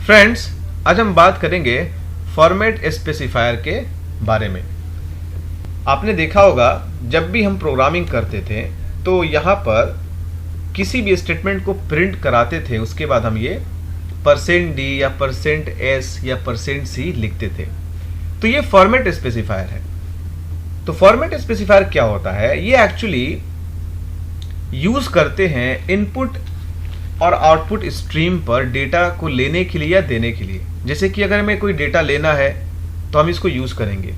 Friends, आज हम बात करेंगे फॉर्मेट स्पेसिफायर के बारे में। आपने देखा होगा जब भी हम प्रोग्रामिंग करते थे तो यहाँ पर किसी भी स्टेटमेंट को प्रिंट कराते थे, उसके बाद हम ये %d या %s या %c लिखते थे। तो ये फॉर्मेट स्पेसिफायर है। तो फॉर्मेट स्पेसिफायर क्या होता है? ये एक्चुअली यूज करते हैं इनपुट और आउटपुट स्ट्रीम पर डेटा को लेने के लिए या देने के लिए। जैसे कि अगर हमें कोई डेटा लेना है तो हम इसको यूज करेंगे,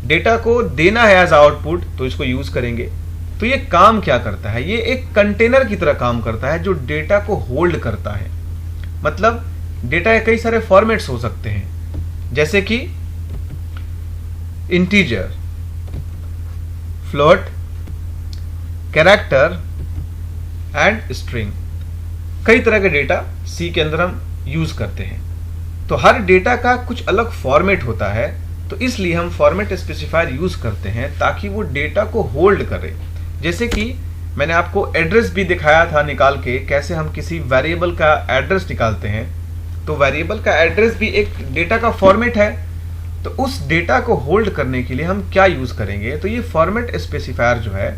डेटा को देना है एज आउटपुट तो इसको यूज करेंगे। तो ये काम क्या करता है? ये एक कंटेनर की तरह काम करता है जो डेटा को होल्ड करता है। मतलब डेटा के कई सारे फॉर्मेट्स हो सकते हैं, जैसे कि integer, float, character and string. कई तरह के डेटा सी के अंदर हम यूज करते हैं। तो हर डेटा का कुछ अलग फॉर्मेट होता है, तो इसलिए हम फॉर्मेट स्पेसिफायर यूज करते हैं ताकि वो डेटा को होल्ड करे। जैसे कि मैंने आपको एड्रेस भी दिखाया था निकाल के, कैसे हम किसी वेरिएबल का एड्रेस निकालते हैं। तो वेरिएबल का एड्रेस भी एक डेटा का फॉर्मेट है। तो उस डेटा को होल्ड करने के लिए हम क्या यूज करेंगे? तो ये फॉर्मेट स्पेसिफायर जो है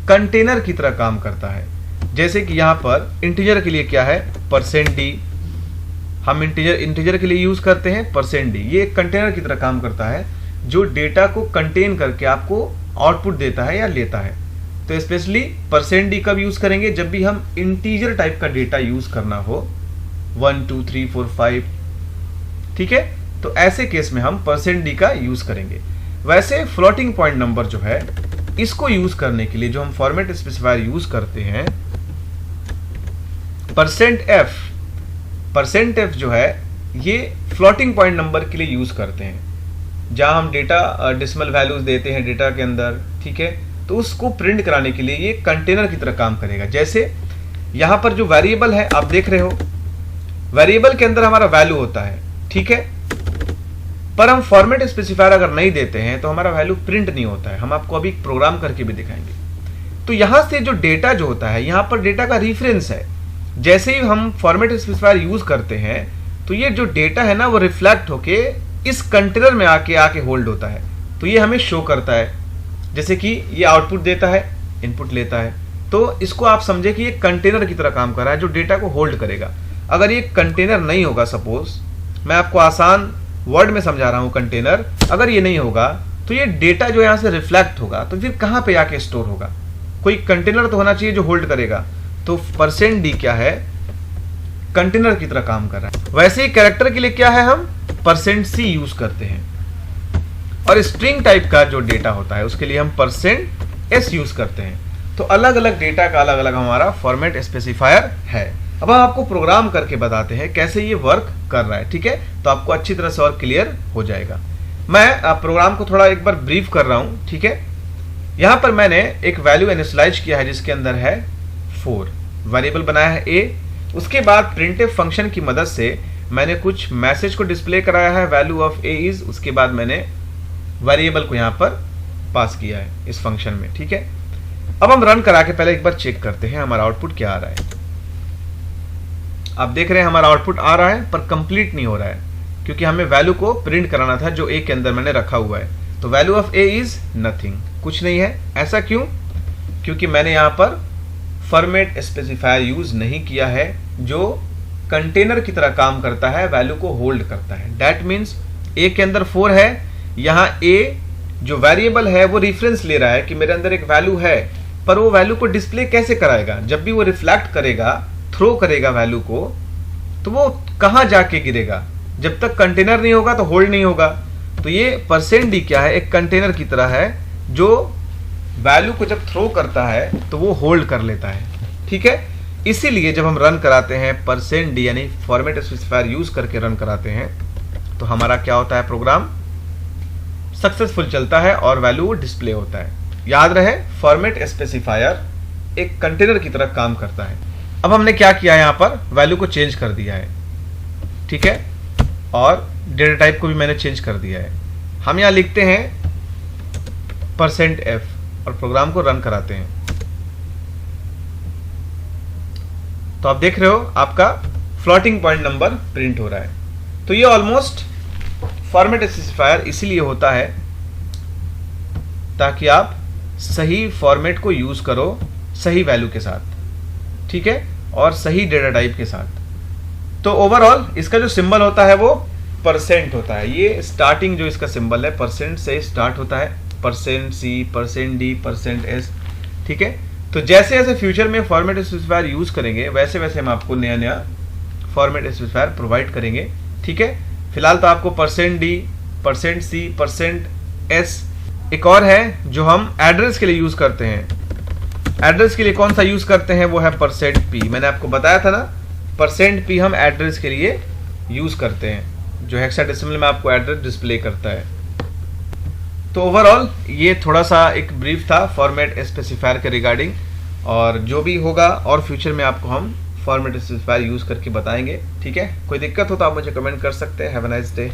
कंटेनर की तरह काम करता है। जैसे कि यहाँ पर इंटीजर के लिए क्या है? %d। हम इंटीजर के लिए यूज करते हैं %d। ये एक कंटेनर की तरह काम करता है जो डेटा को कंटेन करके आपको आउटपुट देता है या लेता है। तो स्पेशली %d कब यूज करेंगे? जब भी हम इंटीजर टाइप का डेटा यूज करना हो, 1 2 3 4 5, ठीक है। तो ऐसे केस में हम %d का यूज करेंगे। वैसे फ्लोटिंग पॉइंट नंबर जो है, इसको यूज करने के लिए जो हम फॉर्मेट स्पेसिफायर यूज करते हैं %f जो है, ये फ्लोटिंग पॉइंट नंबर के लिए यूज करते हैं। जहां हम डेटा डेसिमल वैल्यूज देते हैं डेटा के अंदर, ठीक है। तो उसको प्रिंट कराने के लिए ये कंटेनर की तरह काम करेगा। जैसे यहां पर जो वेरिएबल है आप देख रहे हो, वेरिएबल के अंदर हमारा वैल्यू होता है, ठीक है। पर हम फॉर्मेट स्पेसिफायर अगर नहीं देते हैं तो हमारा वैल्यू प्रिंट नहीं होता है। हम आपको अभी प्रोग्राम करके भी दिखाएंगे। तो यहां से जो डेटा जो होता है, यहां पर डेटा का रेफरेंस है। जैसे ही हम फॉर्मेट स्पेसिफायर यूज करते हैं तो ये जो डेटा है ना, वो रिफ्लेक्ट होके इस कंटेनर में आके होल्ड होता है। तो ये हमें शो करता है। जैसे कि ये आउटपुट देता है, इनपुट लेता है। तो इसको आप समझे कि ये कंटेनर की तरह काम कर रहा है जो डेटा को होल्ड करेगा। अगर ये कंटेनर नहीं होगा, सपोज मैं आपको आसान वर्ड में समझा रहा हूं, कंटेनर अगर ये नहीं होगा तो ये डेटा जो यहां से रिफ्लेक्ट होगा तो फिर कहां पे आके स्टोर होगा? कोई कंटेनर तो होना चाहिए जो होल्ड करेगा। तो %d क्या है? कंटेनर की तरह काम कर रहा है। वैसे ही कैरेक्टर के लिए क्या है? हम %c यूज करते हैं। और स्ट्रिंग टाइप का जो डेटा होता है उसके लिए हम %s यूज करते हैं। तो अलग अलग डेटा का अलग अलग हमारा फॉर्मेट स्पेसिफायर है। अब हम आपको प्रोग्राम करके बताते हैं कैसे ये वर्क कर रहा है, ठीक है। तो आपको अच्छी तरह से और क्लियर हो जाएगा। मैं प्रोग्राम को थोड़ा एक बार ब्रीफ कर रहा हूं, ठीक है। यहां पर मैंने एक वैल्यू इनिशियलाइज किया है जिसके अंदर है 4, वेरिएबल बनाया है a। उसके बाद प्रिंटफ फंक्शन की मदद से मैंने कुछ मैसेज को डिस्प्ले कराया है, वैल्यू ऑफ a इज। उसके बाद मैंने वेरिएबल को यहां पर पास किया है इस फंक्शन में, ठीक है। अब हम रन करा के पहले एक बार चेक करते हैं हमारा आउटपुट क्या आ रहा है। आप देख रहे हैं हमारा आउटपुट आ रहा है पर कंप्लीट नहीं हो रहा है, क्योंकि हमें वैल्यू को प्रिंट कराना था जो a के अंदर मैंने रखा हुआ है। तो value of a is nothing, कुछ नहीं है। ऐसा क्यों? क्योंकि मैंने यहां पर फॉर्मेट स्पेसिफायर यूज नहीं किया है जो कंटेनर की तरह काम करता है, वैल्यू को होल्ड करता है। दैट मीन्स a के अंदर 4 है, यहां a जो वेरिएबल है वो रेफरेंस ले रहा है कि मेरे अंदर एक वैल्यू है, पर वो वैल्यू को डिस्प्ले कैसे कराएगा? जब भी वो रिफ्लेक्ट करेगा, थ्रो करेगा वैल्यू को, तो वो कहां जाके गिरेगा? जब तक कंटेनर नहीं होगा तो होल्ड नहीं होगा। तो ये %d क्या है? एक कंटेनर की तरह है जो वैल्यू को जब थ्रो करता है तो वो होल्ड कर लेता है, ठीक है। इसीलिए जब हम रन कराते हैं %d यानी फॉर्मेट स्पेसिफायर यूज करके रन कराते हैं तो हमारा क्या होता है? प्रोग्राम सक्सेसफुल चलता है और वैल्यू डिस्प्ले होता है। याद रहे, फॉर्मेट स्पेसिफायर एक कंटेनर की तरह काम करता है। अब हमने क्या किया, यहां पर वैल्यू को चेंज कर दिया है, ठीक है। और डेटा टाइप को भी मैंने चेंज कर दिया है। हम यहां लिखते हैं %f और प्रोग्राम को रन कराते हैं। तो आप देख रहे हो आपका फ्लोटिंग पॉइंट नंबर प्रिंट हो रहा है। तो ये ऑलमोस्ट फॉर्मेट स्पेसिफायर इसीलिए होता है ताकि आप सही फॉर्मेट को यूज करो सही वैल्यू के साथ, ठीक है, और सही डेटा टाइप के साथ। तो ओवरऑल इसका जो सिंबल होता है वो परसेंट होता है। ये स्टार्टिंग जो इसका सिंबल है परसेंट से स्टार्ट होता है, %C, %D, %S, ठीक है। तो जैसे जैसे फ्यूचर में फॉर्मेट स्पेसिफायर यूज करेंगे वैसे वैसे हम आपको नया नया फॉर्मेट स्पेसिफायर प्रोवाइड करेंगे, ठीक है। फिलहाल तो आपको %D, %C, %S, एक और है जो हम एड्रेस के लिए यूज करते हैं। एड्रेस के लिए कौन सा यूज करते हैं वो है %P। मैंने आपको बताया था ना, %P हम एड्रेस के लिए यूज करते हैं, जो हेक्साडेसिमल में आपको एड्रेस डिस्प्ले करता है। तो ओवरऑल ये थोड़ा सा एक ब्रीफ था फॉर्मेट स्पेसिफायर के रिगार्डिंग, और जो भी होगा और फ्यूचर में आपको हम फॉर्मेट स्पेसिफायर यूज करके बताएंगे, ठीक है। कोई दिक्कत हो तो आप मुझे कमेंट कर सकते हैं। Have a nice day.